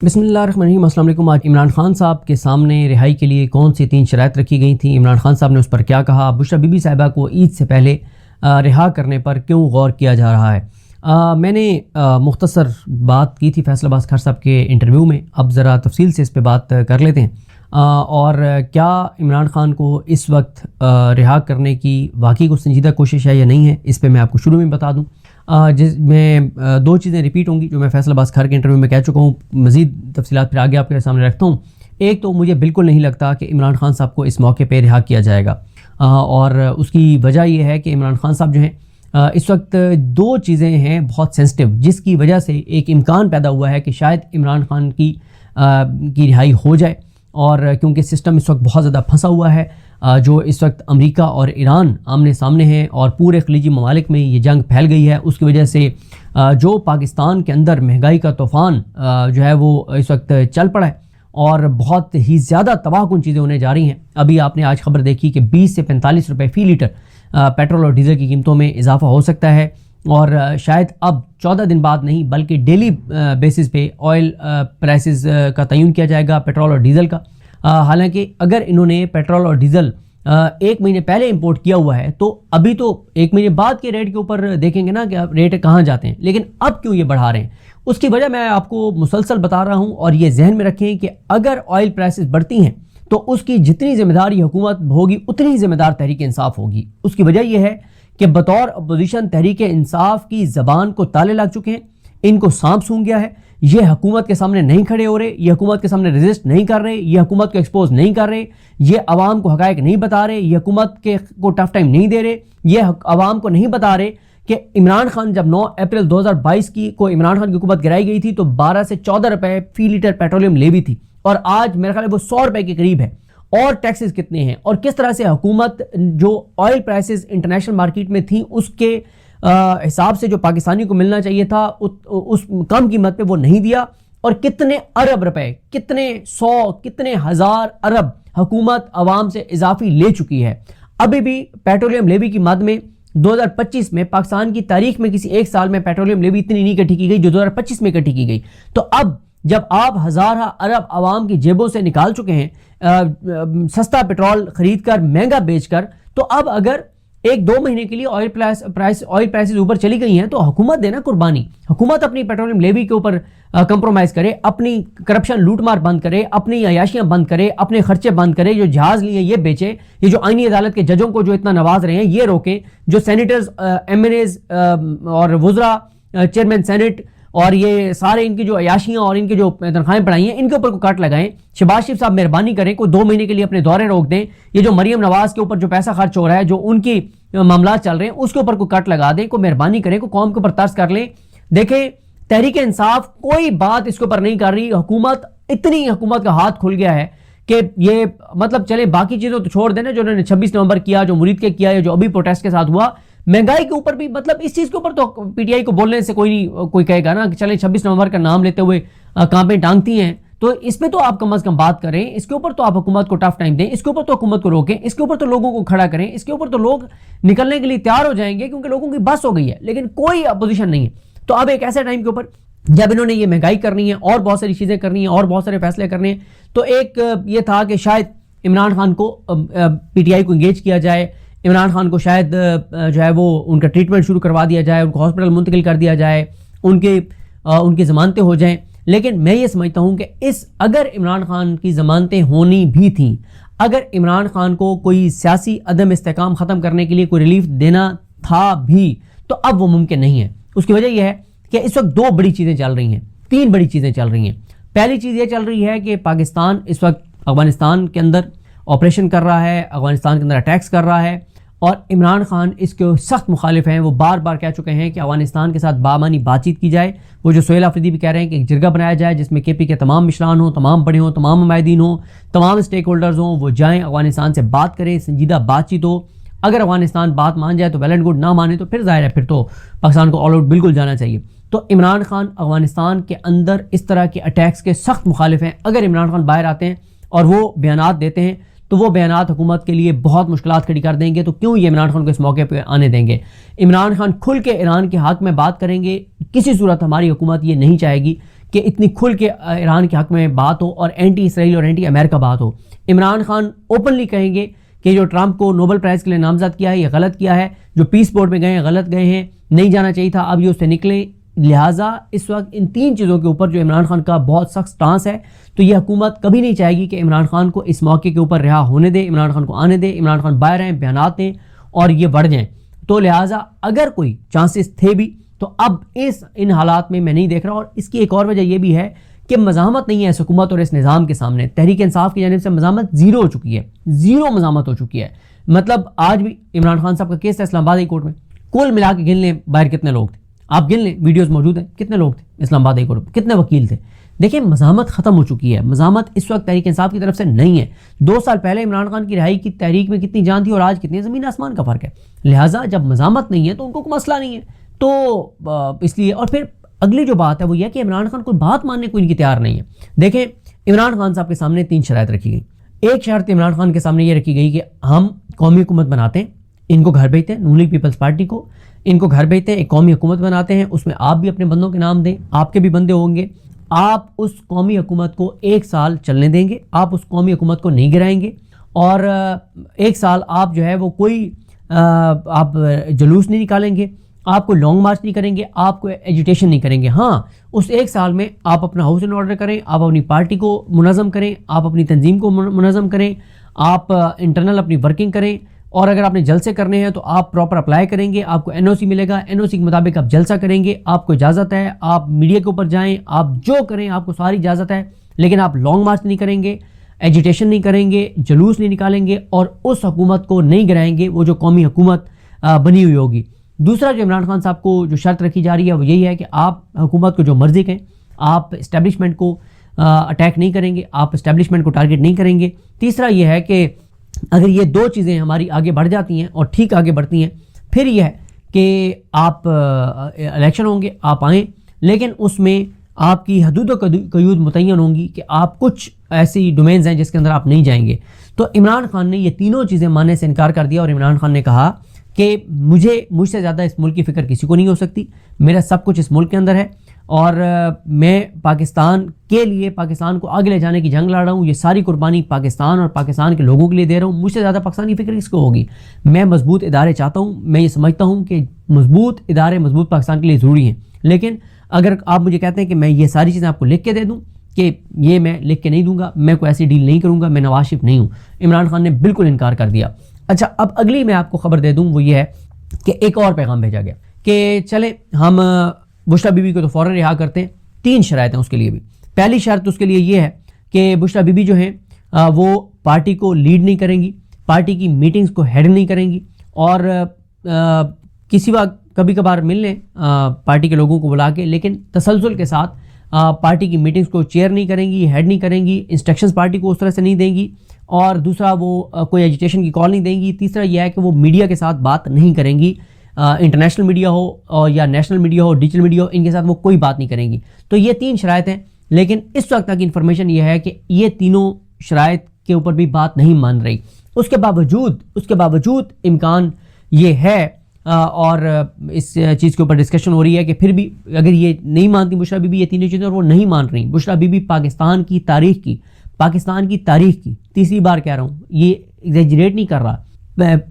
बिस्मिल्लाहिर्रहमानिर्रहीम। अस्सलाम वालेकुम। आज इमरान खान साहब के सामने रिहाई के लिए कौन सी 3 शराइत रखी गई थी, इमरान खान साहब ने उस पर क्या कहा, बुशरा बीबी साहिबा को ईद से पहले रिहा करने पर क्यों गौर किया जा रहा है। मैंने मुख्तसर बात की थी फैसलाबाद खान साहब के इंटरव्यू में, अब ज़रा तफसील से इस पर बात कर लेते हैं। और क्या इमरान खान को इस वक्त रिहा करने की वाकई कुछ संजीदा कोशिश है या नहीं है, इस पर मैं आपको शुरू में बता दूँ। जिसमें 2 चीज़ें रिपीट होंगी जो मैं फैसलाबाद खैर के इंटरव्यू में कह चुका हूँ। मज़ीद तफसीलात फिर आगे आपके सामने रखता हूँ। एक तो मुझे बिल्कुल नहीं लगता कि इमरान खान साहब को इस मौके पे रिहा किया जाएगा, और उसकी वजह यह है कि इमरान खान साहब जो हैं इस वक्त 2 चीज़ें हैं बहुत सेंसिटिव, जिसकी वजह से एक इम्कान पैदा हुआ है कि शायद इमरान खान की रिहाई हो जाए। और क्योंकि सिस्टम इस वक्त बहुत ज़्यादा फंसा हुआ है, जो इस वक्त अमेरिका और ईरान आमने सामने हैं और पूरे खलीजी ममालिक में ये जंग फैल गई है, उसकी वजह से जो पाकिस्तान के अंदर महंगाई का तूफ़ान जो है वो इस वक्त चल पड़ा है और बहुत ही ज़्यादा तबाहकुन चीज़ें होने जा रही हैं। अभी आपने आज खबर देखी कि 20 से 45 रुपये फ़ी लीटर पेट्रोल और डीज़ल की कीमतों में इजाफा हो सकता है, और शायद अब 14 दिन बाद नहीं बल्कि डेली बेसिस पे ऑयल प्राइसेस का तयन किया जाएगा, पेट्रोल और डीज़ल का। हालांकि अगर इन्होंने पेट्रोल और डीज़ल 1 महीने पहले इंपोर्ट किया हुआ है तो अभी तो 1 महीने बाद के रेट के ऊपर देखेंगे ना कि रेट कहाँ जाते हैं, लेकिन अब क्यों ये बढ़ा रहे हैं, उसकी वजह मैं आपको मुसलसल बता रहा हूँ। और ये जहन में रखें कि अगर ऑयल प्राइसेस बढ़ती हैं तो उसकी जितनी जिम्मेदारी हुकूमत होगी उतनी ही जिम्मेदार तहरीक इंसाफ होगी। उसकी वजह यह है कि बतौर अपोजिशन तहरीक इंसाफ की ज़बान को ताले लग चुके हैं, इनको सांप सूंघ गया है। ये हुकूमत के सामने नहीं खड़े हो रहे, ये हुकूमत के सामने रेजिस्ट नहीं कर रहे, ये हुकूमत को एक्सपोज नहीं कर रहे, ये अवाम को हकायक नहीं बता रहे, ये हुकूमत को टफ टाइम नहीं दे रहे, ये अवाम को नहीं बता रहे कि इमरान खान जब 9 अप्रैल 2022 को इमरान खान की हुकूमत गिराई गई थी तो 12 से 14 रुपये फ़ी लीटर पेट्रोलियम लेवी थी, और आज मेरे ख्याल है वो 100 रुपये के करीब है। और टैक्सेस कितने हैं और किस तरह से हुकूमत जो ऑयल प्राइसेस इंटरनेशनल मार्केट में थी उसके हिसाब से जो पाकिस्तानी को मिलना चाहिए था उस कम कीमत पे वो नहीं दिया, और कितने अरब रुपए, कितने 100, कितने हज़ार अरब हुकूमत अवाम से इजाफी ले चुकी है। अभी भी पेट्रोलियम लेवी की मद में 2025 में पाकिस्तान की तारीख में किसी एक साल में पेट्रोलियम लेवी इतनी नहीं इकट्ठी की गई जो 2025 में इकट्ठी की गई। तो अब जब आप हज़ार अरब आवाम की जेबों से निकाल चुके हैं सस्ता पेट्रोल खरीद कर महंगा बेचकर, तो अब अगर 1-2 महीने के लिए ऑयल प्राइसेस ऊपर चली गई हैं तो हुकूमत देना कुर्बानी, हुकूमत अपनी पेट्रोलियम लेवी के ऊपर कंप्रोमाइज़ करे, अपनी करप्शन लूटमार बंद करे, अपनी अयाशियां बंद करे, अपने खर्चे बंद करे, जो जहाज लिए ये बेचे, ये जो आईनी अदालत के जजों को जो इतना नवाज रहे हैं ये रोकें, जो सेनेटर्स MNAs और वुज़रा चेयरमैन सेनेट और ये सारे इनकी जो अयाशियां और इनकी जो तनख्वाहें बढ़ाई हैं इनके ऊपर को कट लगाएं। शहबाज शरीफ साहब मेहरबानी करें, कोई 2 महीने के लिए अपने दौरे रोक दें। ये जो मरियम नवाज के ऊपर जो पैसा खर्च हो रहा है, जो उनकी मामला चल रहे हैं उसके ऊपर को कट लगा दें, कोई मेहरबानी करें, कोई कौम के ऊपर तर्स कर लें। देखें तहरीक इंसाफ कोई बात इसके ऊपर नहीं कर रही, हुकूमत इतनी हुकूमत का हाथ खुल गया है कि ये मतलब चले बाकी चीज़ों तो छोड़ देना, जो उन्होंने 26 नवंबर किया, जो मुरीद के किया, जो अभी प्रोटेस्ट के साथ हुआ, महंगाई के ऊपर भी मतलब इस चीज़ के ऊपर तो PTI को बोलने से कोई कहेगा ना कि चले 26 नवंबर का नाम लेते हुए कांपें टांगती हैं, तो इस पर तो आप कम अज़ कम बात करें, इसके ऊपर तो आप हुकूमत को टफ टाइम दें, इसके ऊपर तो हुकूमत को रोकें, इसके ऊपर तो लोगों को खड़ा करें, इसके ऊपर तो लोग निकलने के लिए तैयार हो जाएंगे क्योंकि लोगों की बस हो गई है, लेकिन कोई अपोजिशन नहीं है। तो अब एक ऐसे टाइम के ऊपर जब इन्होंने ये महंगाई करनी है और बहुत सारी चीज़ें करनी है और बहुत सारे फैसले करने हैं, तो एक ये था कि शायद इमरान खान को PTI को इंगेज किया जाए, इमरान खान को शायद जो है वो उनका ट्रीटमेंट शुरू करवा दिया जाए, उनको हॉस्पिटल मुंतकिल कर दिया जाए, उनकी ज़मानतें हो जाएं। लेकिन मैं ये समझता हूँ कि अगर इमरान खान की ज़मानतें होनी भी थी, अगर इमरान खान को कोई सियासी अदम इस्तेकाम ख़त्म करने के लिए कोई रिलीफ देना था भी तो अब वो मुमकिन नहीं है। उसकी वजह यह है कि इस वक्त 2 बड़ी चीज़ें चल रही हैं, 3 बड़ी चीज़ें चल रही हैं। पहली चीज़ ये चल रही है कि पाकिस्तान इस वक्त अफगानिस्तान के अंदर ऑपरेशन कर रहा है, अफगानिस्तान के अंदर अटैक्स कर रहा है, और इमरान खान इसके सख्त मुखालिफ हैं। वो बार बार कह चुके हैं कि अफगानिस्तान के साथ बामानी बातचीत की जाए। वो जो सोहेल अफरीदी भी कह रहे हैं कि एक जिरगा बनाया जाए जिसमें KP के तमाम मिशरान हों, तमाम बड़े हों, तमाम नुमाइंदीन हों, तमाम स्टेक होल्डर्स हों, वो जाएँ अफगानिस्तान से बात करें, संजीदा बातचीत हो। अगर अफगानिस्तान बात मान जाए तो वेल एंड गुड, ना माने तो फिर जाहिर है फिर तो पाकिस्तान को ऑल आउट बिल्कुल जाना चाहिए। तो इमरान खान अफगानिस्तान के अंदर इस तरह के अटैक्स के सख्त मुखालिफ हैं। अगर इमरान खान बाहर आते हैं और वो बयानात देते हैं तो वो बयानात हुकूमत के लिए बहुत मुश्किलात खड़ी कर देंगे। तो क्यों ये इमरान खान को इस मौके पर आने देंगे। इमरान खान खुल के ईरान के हक में बात करेंगे। किसी सूरत हमारी हुकूमत ये नहीं चाहेगी कि इतनी खुल के ईरान के हक़ में बात हो और एंटी इसराइल और एंटी अमेरिका बात हो। इमरान खान ओपनली कहेंगे कि जो ट्रंप को नोबेल प्राइज़ के लिए नामजद किया है ये गलत किया है, जो पीस बोर्ड में गए हैं गलत गए हैं, नहीं जाना चाहिए था, अब ये उससे निकले। लिहाजा इस वक्त इन 3 चीज़ों के ऊपर जो इमरान खान का बहुत सख्त स्टांस है, तो ये हुकूमत कभी नहीं चाहेगी कि इमरान खान को इस मौके के ऊपर रिहा होने दे, इमरान खान को आने दे, इमरान खान बाहर आएँ, बयानात दें और ये बढ़ जाएँ। तो लिहाजा अगर कोई चांसेस थे भी तो अब इन हालात में मैं नहीं देख रहा। और इसकी एक और वजह यह भी है कि मज़ामत नहीं है इस हुकूमत और इस निज़ाम के सामने। तहरीक इंसाफ की जानिब से मज़ामत ज़ीरो हो चुकी है, ज़ीरो मज़ामत हो चुकी है। मतलब आज भी इमरान खान साहब का केस था इस्लामाबाद हाई कोर्ट में, कुल मिला के गिन लें बाहर कितने लोग थे, आप गिन लें, वीडियोज़ मौजूद हैं, कितने लोग थे इस्लामाबाद हाई कोर्ट में, कितने वकील थे। देखिए मज़ामत ख़त्म हो चुकी है, मज़ामत इस वक्त तहरीक इंसाफ की तरफ से नहीं है। 2 साल पहले इमरान खान की रिहाई की तहरीक में कितनी जान थी और आज कितनी, ज़मीन आसमान का फ़र्क है। लिहाजा जब मज़ामत नहीं है तो उनको कोई मसला नहीं है, तो इसलिए। और फिर अगली जो बात है वो यह कि इमरान खान कोई बात मानने को इनकी तैयार नहीं है। देखें इमरान खान साहब के सामने 3 शराइत रखी गई। एक शर्त इमरान खान के सामने ये रखी गई कि हम कौमी हुकूमत बनाते हैं, इनको घर भेजते हैं, नून लीग पीपल्स पार्टी को इनको घर भेजते हैं, एक कौमी हुकूमत बनाते हैं, उसमें आप भी अपने बंदों के नाम दें, आपके भी बंदे होंगे, आप उस कौमी हुकूमत को 1 साल चलने देंगे, आप उस कौमी हुकूमत को नहीं गिराएंगे और 1 साल आप जो है वो कोई आप जुलूस नहीं निकालेंगे, आप कोई लॉन्ग मार्च नहीं करेंगे, आप कोई एजुटेशन नहीं करेंगे। हाँ, उस 1 साल में आप अपना हाउस एंड ऑर्डर करें, आप अपनी पार्टी को मुनज़्ज़म करें, आप अपनी तंजीम को मुनज़्ज़म करें, आप इंटरनल अपनी वर्किंग करें और अगर आपने जलसे करने हैं तो आप प्रॉपर अप्लाई करेंगे, आपको एनओसी मिलेगा, एनओसी के मुताबिक आप जलसा करेंगे, आपको इजाज़त है, आप मीडिया के ऊपर जाएं, आप जो करें आपको सारी इजाज़त है, लेकिन आप लॉन्ग मार्च नहीं करेंगे, एजुटेशन नहीं करेंगे, जुलूस नहीं निकालेंगे और उस हुकूमत को नहीं गिराएंगे, वो जो कौमी हुकूमत बनी हुई होगी। दूसरा जो इमरान खान साहब को जो शर्त रखी जा रही है वो यही है कि आप हुकूमत को जो मर्जी कहें, आप इस्टेब्लिशमेंट को अटैक नहीं करेंगे, आप इस्टेब्लिशमेंट को टारगेट नहीं करेंगे। तीसरा ये है कि अगर ये 2 चीज़ें हमारी आगे बढ़ जाती हैं और ठीक आगे बढ़ती हैं, फिर यह है कि आप इलेक्शन होंगे, आप आएँ, लेकिन उसमें आपकी हदूद क़यूद मुतय्यन होंगी कि आप कुछ ऐसी डोमेन्स हैं जिसके अंदर आप नहीं जाएंगे। तो इमरान खान ने ये तीनों चीज़ें मानने से इनकार कर दिया और इमरान खान ने कहा कि मुझसे ज़्यादा इस मुल्क की फ़िक्र किसी को नहीं हो सकती, मेरा सब कुछ इस मुल्क के अंदर है और मैं पाकिस्तान के लिए, पाकिस्तान को आगे ले जाने की जंग लड़ रहा हूँ, ये सारी कुर्बानी पाकिस्तान और पाकिस्तान के लोगों के लिए दे रहा हूँ, मुझसे ज़्यादा पाकिस्तानी फ़िक्र किसको होगी। मैं मजबूत इदारे चाहता हूँ, मैं ये समझता हूँ कि मजबूत इदारे मजबूत पाकिस्तान के लिए ज़रूरी हैं, लेकिन अगर आप मुझे कहते हैं कि मैं ये सारी चीज़ें आपको लिख के दे दूँ, कि ये मैं लिख के नहीं दूंगा, मैं कोई ऐसी डील नहीं करूँगा, मैं नवाज शरीफ नहीं हूँ। इमरान खान ने बिल्कुल इनकार कर दिया। अच्छा, अब अगली मैं आपको खबर दे दूं, वो ये है कि एक और पैगाम भेजा गया कि चले हम बुशरा बीबी को तो फ़ौरन रिहा करते हैं। 3 शराइत हैं उसके लिए भी। पहली शर्त उसके लिए ये है कि बुशरा बीबी जो हैं वो पार्टी को लीड नहीं करेंगी, पार्टी की मीटिंग्स को हेड नहीं करेंगी और किसी वक्त कभी कभार मिल लें पार्टी के लोगों को बुला के, लेकिन तसलसल के साथ पार्टी की मीटिंग्स को चेयर नहीं करेंगी, हेड नहीं करेंगी, इंस्ट्रक्शंस पार्टी को उस तरह से नहीं देंगी और दूसरा वो कोई एजुटेशन की कॉल नहीं देंगी। तीसरा यह है कि वो मीडिया के साथ बात नहीं करेंगी, इंटरनेशनल मीडिया हो और या नेशनल मीडिया हो, डिजिटल मीडिया हो, इनके साथ वो कोई बात नहीं करेंगी। तो ये 3 शराइत हैं, लेकिन इस वक्त तक इन्फॉर्मेशन ये है कि ये तीनों शराइत के ऊपर भी बात नहीं मान रही। उसके बावजूद इम्कान ये है और इस चीज़ के ऊपर डिस्कशन हो रही है कि फिर भी अगर ये नहीं मानती बुशरा बीबी ये तीनों चीज़ें और वो नहीं मान रही, बुशरा बीबी पाकिस्तान की तारीख की तीसरी बार कह रहा हूँ, ये एग्जैजरेट नहीं कर रहा,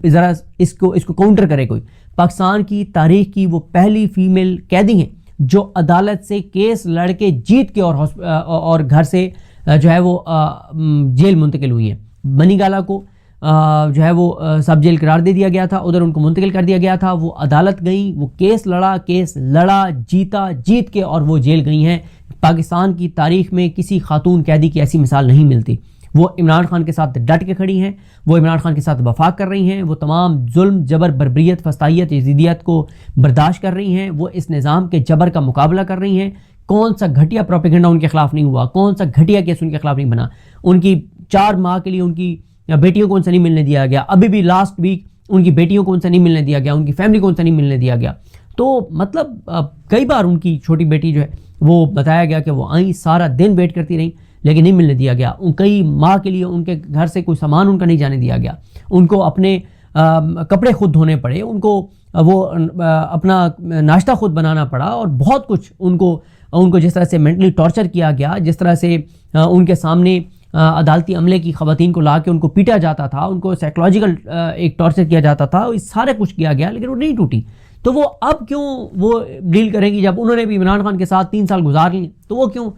ज़रा इसको काउंटर करे कोई, पाकिस्तान की तारीख की वो पहली फीमेल कैदी हैं जो अदालत से केस लड़ के जीत के और घर से जो है वो जेल मुंतकिल हुई हैं। बनी गाला को जो है वो सब जेल करार दे दिया गया था, उधर उनको मुंतकिल कर दिया गया था। वो अदालत गई, वो केस लड़ा, जीत के और वो जेल गई हैं। पाकिस्तान की तारीख में किसी खातून कैदी की ऐसी मिसाल नहीं मिलती। वो इमरान खान के साथ डट के खड़ी हैं, वो इमरान खान के साथ वफाक कर रही हैं, वो तमाम जुल्म, जबर, बर्बरियत, फस्तायत, यजीदियत को बर्दाश्त कर रही हैं, वो इस निज़ाम के जबर का मुकाबला कर रही हैं। कौन सा घटिया प्रोपेगेंडा उनके खिलाफ नहीं हुआ, कौन सा घटिया केस उनके खिलाफ नहीं बना। उनकी 4 माह के लिए उनकी बेटियों को उनसे नहीं मिलने दिया गया, अभी भी लास्ट वीक उनकी बेटियों को उनसे नहीं मिलने दिया गया, उनकी फैमिली को उनसे नहीं मिलने दिया गया। तो मतलब कई बार उनकी छोटी बेटी जो है वो बताया गया कि वो आई, सारा दिन वेट करती रही, लेकिन नहीं मिलने दिया गया। कई माह के लिए उनके घर से कोई सामान उनका नहीं जाने दिया गया, उनको अपने कपड़े खुद धोने पड़े, उनको वो अपना नाश्ता खुद बनाना पड़ा और बहुत कुछ उनको उनको जिस तरह से मेंटली टॉर्चर किया गया, जिस तरह से उनके सामने अदालती अमले की खवातीन को ला के उनको पीटा जाता था, उनको साइकोलॉजिकल एक टॉर्चर किया जाता था, इस सारे कुछ किया गया, लेकिन वो नहीं टूटी। तो वो अब क्यों वो डील करेंगी? जब उन्होंने भी इमरान खान के साथ 3 साल गुजार ली, तो वो क्यों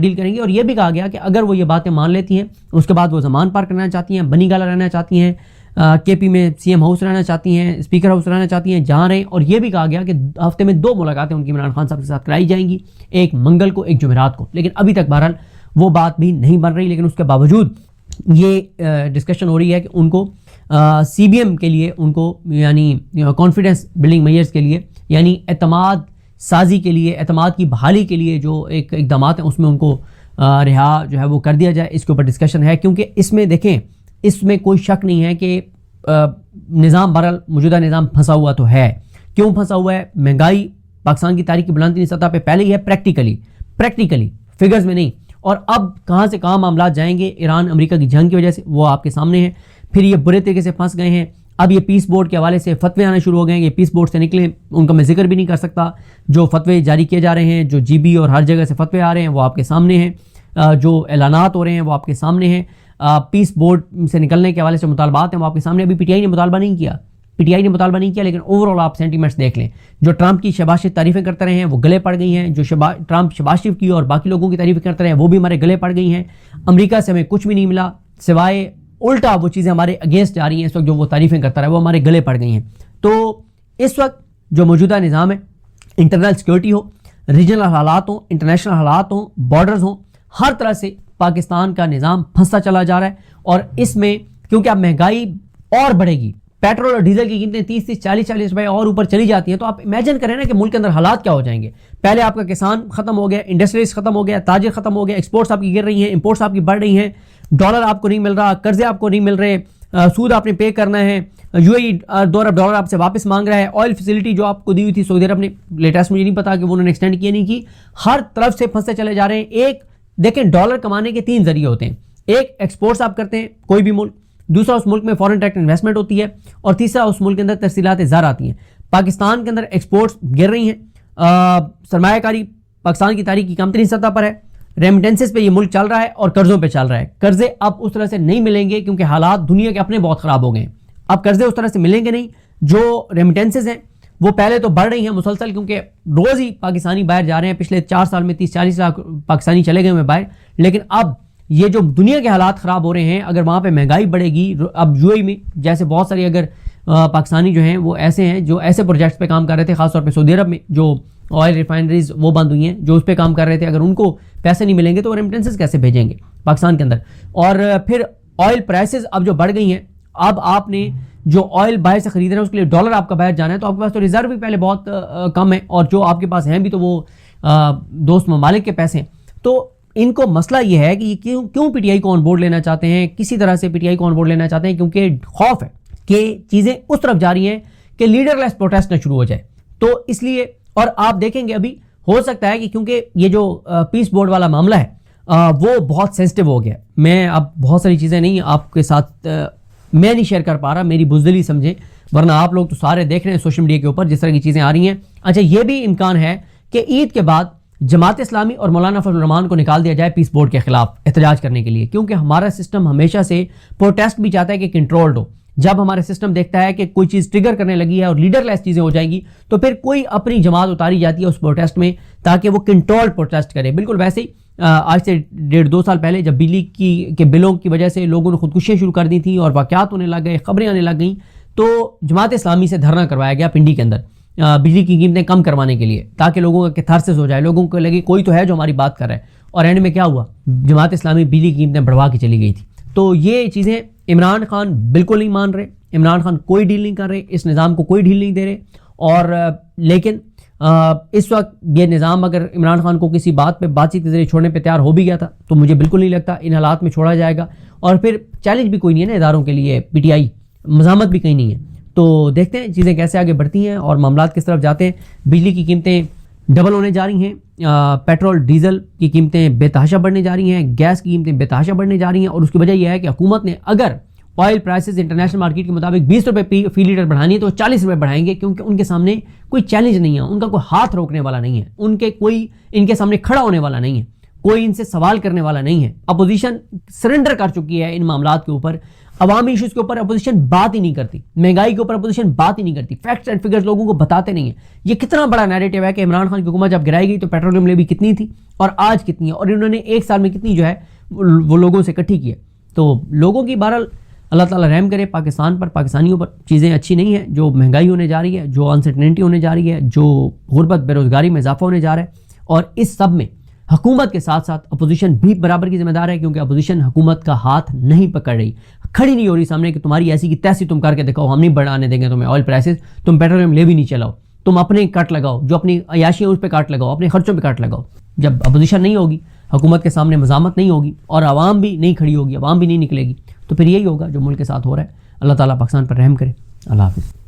डील करेंगी? और ये भी कहा गया कि अगर वो ये बातें मान लेती हैं, उसके बाद वो ज़मान पार करना चाहती हैं, बनी गाला रहना चाहती हैं, केपी में सीएम हाउस रहना चाहती हैं, स्पीकर हाउस रहना चाहती हैं, जहाँ रहें। और ये भी कहा गया कि हफ्ते में 2 मुलाकातें उनकी इमरान खान साहब के साथ कराई जाएंगी, एक मंगल को, एक जुमेरात को। लेकिन अभी तक बहरहाल वो बात भी नहीं बन रही। लेकिन उसके बावजूद ये डिस्कशन हो रही है कि उनको CBM के लिए, उनको यानी कॉन्फिडेंस बिल्डिंग मेजर्स के लिए, यानी एतमाद साजी के लिए, एतमाद की बहाली के लिए जो एक इकदाम हैं, उसमें उनको रिहा जो है वो कर दिया जाए। इसके ऊपर डिस्कशन है, क्योंकि इसमें देखें, इसमें कोई शक नहीं है कि निज़ाम, बहरहाल मौजूदा निज़ाम फंसा हुआ तो है। क्यों फंसा हुआ है? महंगाई पाकिस्तान की तारीख की बुलंदी सतह पे पहले ही है, प्रैक्टिकली फिगर्स में नहीं। और अब कहाँ से कहाँ मामला जाएंगे ईरान अमेरिका की जंग की वजह से, वो आपके सामने है। फिर ये बुरे तरीके से फंस गए हैं। अब ये पीस बोर्ड के हवाले से फतवे आने शुरू हो गए हैं। ये पीस बोर्ड से निकले, उनका मैं जिक्र भी नहीं कर सकता। जो फतवे जारी किए जा रहे हैं, जो GB और हर जगह से फतवे आ रहे हैं, वो आपके सामने हैं। जो ऐलानात हो रहे हैं वो आपके सामने हैं। पीस बोर्ड से निकलने के हवाले से मुतालबात हैं, वो आपके सामने। अभी PTI ने मुतालबा नहीं किया, लेकिन ओवरऑल आप सेंटीमेंट्स देख लें। जो ट्रंप की शहबाज शरीफ तारीफ़ें करते रहे हैं वो गले पड़ गई हैं। जो ट्रंप शहबाज शरीफ की और बाकी लोगों की तारीफ़ें करते रहे हैं वो भी हमारे गले पड़ गई हैं। अमेरिका से हमें कुछ भी नहीं मिला, सिवाय उल्टा वो चीज़ें हमारे अगेंस्ट जा रही हैं। इस वक्त जो वो तारीफ़ें करता रहा वो हमारे गले पड़ गई हैं। तो इस वक्त जो मौजूदा निज़ाम है, इंटरनल सिक्योरिटी हो, रीजनल हालात हो, इंटरनेशनल हालात हो, बॉर्डर्स हो, हर तरह से पाकिस्तान का निज़ाम फंसता चला जा रहा है। और इसमें क्योंकि अब महंगाई और बढ़ेगी, पेट्रोल और डीजल की कीमतें 30 40 रुपए और ऊपर चली जाती हैं, तो आप इमेजिन करें ना कि मुल्क के अंदर हालात क्या हो जाएंगे। पहले आपका किसान खत्म हो गया, इंडस्ट्रीज खत्म हो गया, ताजिर खत्म हो गया, एक्सपोर्ट्स आपकी गिर रही हैं, इंपोर्ट्स आपकी बढ़ रही हैं, डॉलर आपको नहीं मिल रहा, कर्जे आपको नहीं मिल रहे, सूद आपने पे करना है, UAE $2 अरब डॉलर आपसे वापस मांग रहा है, ऑयल फैसिलिटी जो आपको दी हुई थी सऊदी अरब ने, लेटेस्ट मुझे नहीं पता कि वो उन्होंने एक्सटेंड की नहीं की, हर तरफ से फंसते चले जा रहे हैं। एक देखें, डॉलर कमाने के 3 जरिए होते हैं। एक, एक्सपोर्ट्स आप करते हैं कोई भी मुल्क, दूसरा उस मुल्क में फॉरेन डायरेक्ट इन्वेस्टमेंट होती है, और तीसरा उस मुल्क के अंदर तरसीलात ज़र आती हैं। पाकिस्तान के अंदर एक्सपोर्ट्स गिर रही हैं, सरमायाकारी पाकिस्तान की तारीख की कमतरीन सतह पर है, रेमिटेंसेस पे ये मुल्क चल रहा है और कर्जों पे चल रहा है। कर्जे अब उस तरह से नहीं मिलेंगे क्योंकि हालात दुनिया के अपने बहुत ख़राब हो गए हैं। अब कर्जे उस तरह से मिलेंगे नहीं। जो रेमिटेंसेस हैं वो पहले तो बढ़ रही हैं मुसलसल, क्योंकि रोज़ ही पाकिस्तानी बाहर जा रहे हैं। पिछले 4 साल में 30-40 लाख पाकिस्तानी चले गए हैं बाहर। लेकिन अब ये जो दुनिया के हालात ख़राब हो रहे हैं, अगर वहाँ पे महंगाई बढ़ेगी, अब UAE में जैसे बहुत सारी अगर पाकिस्तानी जो हैं वो ऐसे हैं जो ऐसे प्रोजेक्ट्स पे काम कर रहे थे, खासतौर पे सऊदी अरब में जो ऑयल रिफाइनरीज वो बंद हुई हैं, जो उस पर काम कर रहे थे, अगर उनको पैसे नहीं मिलेंगे तो रेमिटेंसेस कैसे भेजेंगे पाकिस्तान के अंदर। और फिर ऑयल प्राइसेस अब जो बढ़ गई हैं, अब आपने जो ऑयल बाहर से खरीद रहे हैं उसके लिए डॉलर आपका बाहर जाना है, तो आपके पास तो रिजर्व भी पहले बहुत कम है, और जो आपके पास हैं भी तो वो दोस्त ममालिक के पैसे हैं। तो इनको मसला ये है कि क्यों PTI को ऑन बोर्ड लेना चाहते हैं, किसी तरह से PTI को ऑन बोर्ड लेना चाहते हैं, क्योंकि खौफ है कि चीज़ें उस तरफ जा रही हैं कि लीडरलेस प्रोटेस्ट ना शुरू हो जाए। तो इसलिए, और आप देखेंगे अभी हो सकता है कि क्योंकि ये जो पीस बोर्ड वाला मामला है वो बहुत सेंसिटिव हो गया। मैं अब बहुत सारी चीज़ें नहीं आपके साथ मैं नहीं शेयर कर पा रहा, मेरी बुज़दिली समझे, वरना आप लोग तो सारे देख रहे हैं सोशल मीडिया के ऊपर जिस तरह की चीज़ें आ रही हैं। अच्छा, ये भी इम्कान है कि ईद के बाद जमात इस्लामी और मौलाना फजल रहमान को निकाल दिया जाए पीस बोर्ड के खिलाफ एहतजाज करने के लिए, क्योंकि हमारा सिस्टम हमेशा से प्रोटेस्ट भी चाहता है कि कंट्रोल्ड हो। जब हमारा सिस्टम देखता है कि कोई चीज़ ट्रिगर करने लगी है और लीडरलेस चीज़ें हो जाएंगी, तो फिर कोई अपनी जमात उतारी जाती है उस प्रोटेस्ट में ताकि वो कंट्रोल्ड प्रोटेस्ट करे। बिल्कुल वैसे ही आज से 1.5-2 साल पहले जब बिजली के बिलों की वजह से लोगों ने खुदकुशियाँ शुरू कर दी थी और वाक़यात होने लग गए, खबरें आने लग गई, तो जमात इस्लामी से धरना करवाया गया पिंडी के अंदर बिजली की कीमतें कम करवाने के लिए, ताकि लोगों का कैथारसिस हो जाए, लोगों को लगे कोई तो है जो हमारी बात कर रहा है। और एंड में क्या हुआ, जमात इस्लामी बिजली की कीमतें बढ़वा के चली गई थी। तो ये चीज़ें इमरान खान बिल्कुल नहीं मान रहे, इमरान खान कोई डील नहीं कर रहे, इस निज़ाम को कोई डील नहीं दे रहे। और लेकिन इस वक्त ये निज़ाम अगर इमरान खान को किसी बात पे बातचीत के जरिए छोड़ने पे तैयार हो भी गया था, तो मुझे बिल्कुल नहीं लगता इन हालात में छोड़ा जाएगा। और फिर चैलेंज भी कोई नहीं है ना इदारों के लिए, PTI मज़ामत भी कहीं नहीं है। तो देखते हैं चीज़ें कैसे आगे बढ़ती हैं और मामलात किस तरफ जाते हैं। बिजली की कीमतें डबल होने जा रही हैं, पेट्रोल डीजल की कीमतें बेतहाशा बढ़ने जा रही हैं, गैस की कीमतें बेतहाशा बढ़ने जा रही हैं। और उसकी वजह यह है कि हुकूमत ने अगर ऑयल प्राइसेस इंटरनेशनल मार्केट के मुताबिक 20 रुपये फी लीटर बढ़ानी है तो 40 रुपये बढ़ाएंगे, क्योंकि उनके सामने कोई चैलेंज नहीं है, उनका कोई हाथ रोकने वाला नहीं है, इनके सामने खड़ा होने वाला नहीं है, कोई इनसे सवाल करने वाला नहीं है। अपोजिशन सरेंडर कर चुकी है इन मामलात के ऊपर, अवामी इश्यूज के ऊपर अपोजिशन बात ही नहीं करती, महंगाई के ऊपर अपोजिशन बात ही नहीं करती, फैक्ट्स एंड फिगर्स लोगों को बताते नहीं है। ये कितना बड़ा नैरेटिव है कि इमरान खान की हुकूमत जब गिराई गई तो पेट्रोलियम लेवी कितनी थी और आज कितनी है, और इन्होंने एक साल में कितनी जो है वो लोगों से इकट्ठी की है। तो लोगों की बहरहाल अल्लाह ताला रहम करे पाकिस्तान पर, पाकिस्तानियों पर। चीज़ें अच्छी नहीं है, जो महंगाई होने जा रही है, जो अनसर्टेनिटी होने जा रही है, जो गुर्बत बेरोज़गारी में इजाफा होने जा रहा है, और इस सब में हुकूमत के साथ साथ अपोजिशन भी बराबर की जिम्मेदार है, क्योंकि अपोजिशन हुकूमत का हाथ नहीं पकड़ रही, खड़ी नहीं हो रही सामने कि तुम्हारी ऐसी की तैसी तुम करके दिखाओ, हम नहीं बढ़ाने देंगे तुम्हें ऑयल प्राइसेस, तुम पेट्रोलियम ले भी नहीं चलाओ, तुम अपने कट लगाओ, जो अपनी अयाशी है उस पर काट लगाओ, अपने खर्चों पर काट लगाओ। जब अपोजिशन नहीं होगी, हुकूमत के सामने मज़ामत नहीं होगी और आवाम भी नहीं खड़ी होगी, आवाम भी नहीं निकलेगी, तो फिर यही होगा जो मुल्क के साथ हो रहा है। अल्लाह ताला पाकिस्तान पर रहम करे। अल्लाह हाफ़िज़।